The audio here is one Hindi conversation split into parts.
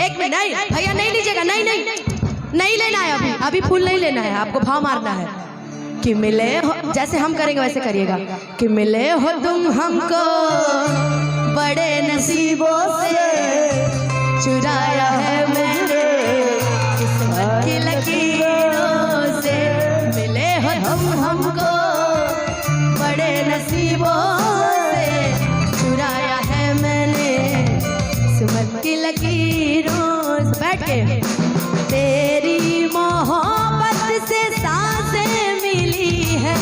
एक मिनट, नहीं भैया नहीं लीजिएगा, नहीं नहीं नहीं लेना है, अभी अभी फूल नहीं लेना है, आपको भाव मारना है कि मिले हो, जैसे हम करेंगे वैसे करिएगा कि मिले हो तुम हमको बड़े नसीबों से, चुराया है मैंने किस्मत की लकीरों से। मिले हो तुम हमको बड़े नसीबों से, चुराया है मैंने किस्मत की लकीरों से। बैठ के तेरी मोहब्बत से सांसें मिली है,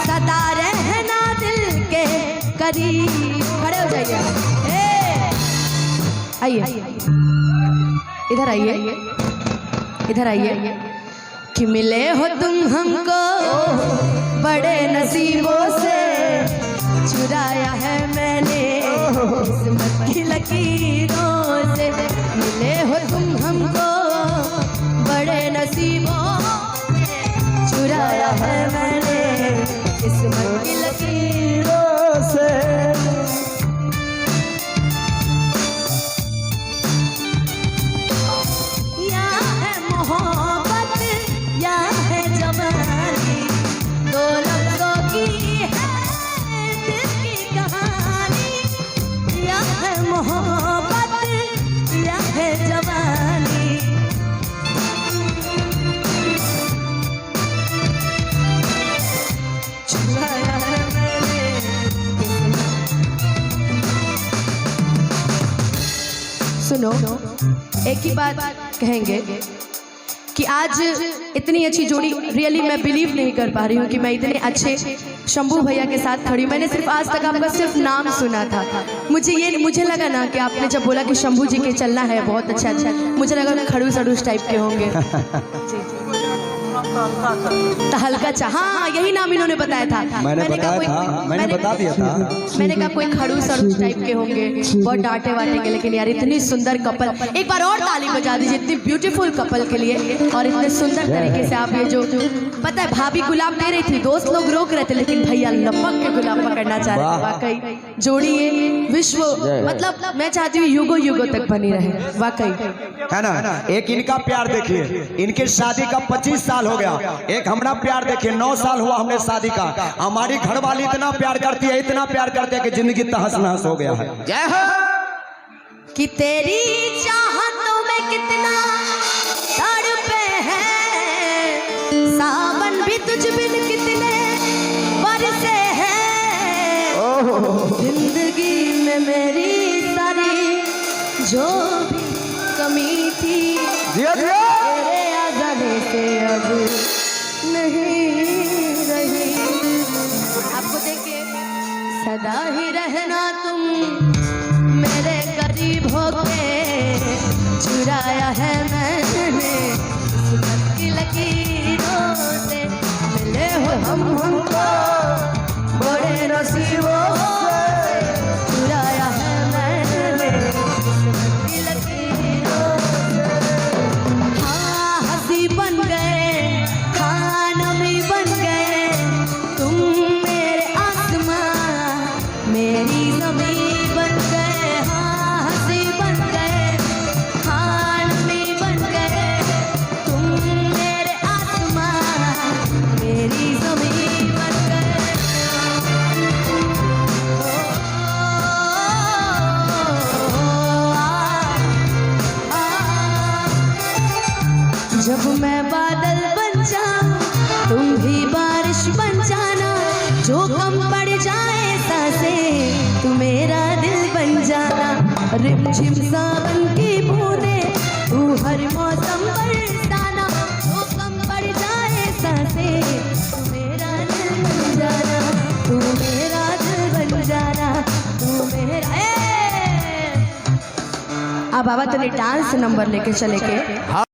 सदा रहना दिल के करीब। खड़े हो जाइए, आइए इधर आइए, इधर आइए कि मिले हो तुम हमको बड़े नसीबों से, चुराया है मैंने किस्मत की लकीरों से। मिले हो तुम हमको बड़े नसीबों से, चुराया है मैंने किस्मत की लकीरों से। या है मोहब्बत या है जवानी, दो लफ्जों की है दिल की कहानी। या है मोहब्बत या है जवानी, चुराया है मैंने। सुनो, एक ही बात कहेंगे कि आज इतनी अच्छी जोड़ी, रियली मैं बिलीव नहीं कर पा रही हूँ कि मैं इतने अच्छे शंभू भैया के साथ खड़ी हूँ। मैंने सिर्फ आज तक आपका सिर्फ नाम सुना था, मुझे लगा ना कि आपने जब बोला कि शंभू जी के चलना है बहुत अच्छा, मुझे लगा खड़ूस अड़ूस टाइप के होंगे। हल्का चा, हाँ यही नाम इन्होंने बताया था। मैंने बता दिया था, मैंने कहा कोई खड़ूस अड़ूस टाइप के होंगे, बहुत डांटे वाटेंगे, लेकिन यार इतनी सुंदर कपल, एक बार और ताली बजा दीजिए इतनी ब्यूटीफुल कपल के लिए। और इतने सुंदर तरीके से आप ये जो, पता है भाभी गुलाब दे रही थी, दोस्त लोग रोक रहे थे, लेकिन भैया लपक के गुलाब पकड़ना चाह रहे थे। वाकई जोड़ी ये विश्व, मतलब मैं चाहती हूँ युगों युगों तक बनी रहे, वाकई है ना। एक इनका प्यार देखिए, इनके शादी का 25 साल हो गया। एक हमारा प्यार देखिए, 9 साल हुआ हमने शादी का। हमारी घरवाली इतना प्यार करती है, इतना प्यार करती है कि जिंदगी तहस नहस हो गया है। जय हो। कि तेरी चाहतों में कितना तड़पे हैं, सावन भी तुझ बिन कितने बरसे हैं। जिंदगी में मेरी सारी जो भी कमी थी, तेरे आ जाने से अब नहीं रही। आपको देखे सदा ही रहना तुम मेरे करीब होके, चुराया है मैंने किस्मत की लकीरों से। मिले हो हम हमको बड़े नसीबों से, चुराया है मैंने किस्मत की लकीरों से। हाँ हंसी बन गए, हाँ नमी बन गए, तुम मेरे आसमां मेरी ज़मीं बन गए। हाँ हंसी बन गए, हाँ नमी बन गए, तुम मेरे आसमां मेरी ज़मीं बन गए। जब मैं बादल बन जाऊं तुम भी बारिश बन जाना, जो कम पड़ जाए सांसें तू मेरा दिल बन जाना। रिमझिम सावन की बूंदें तू हर मौसम बरसाना, जो कम पड़ जाए सांसें तू मेरा दिल बन जाना, तू मेरा दिल बन जाना, तू मेरा। अब बाबा तने डांस नंबर लेके चले के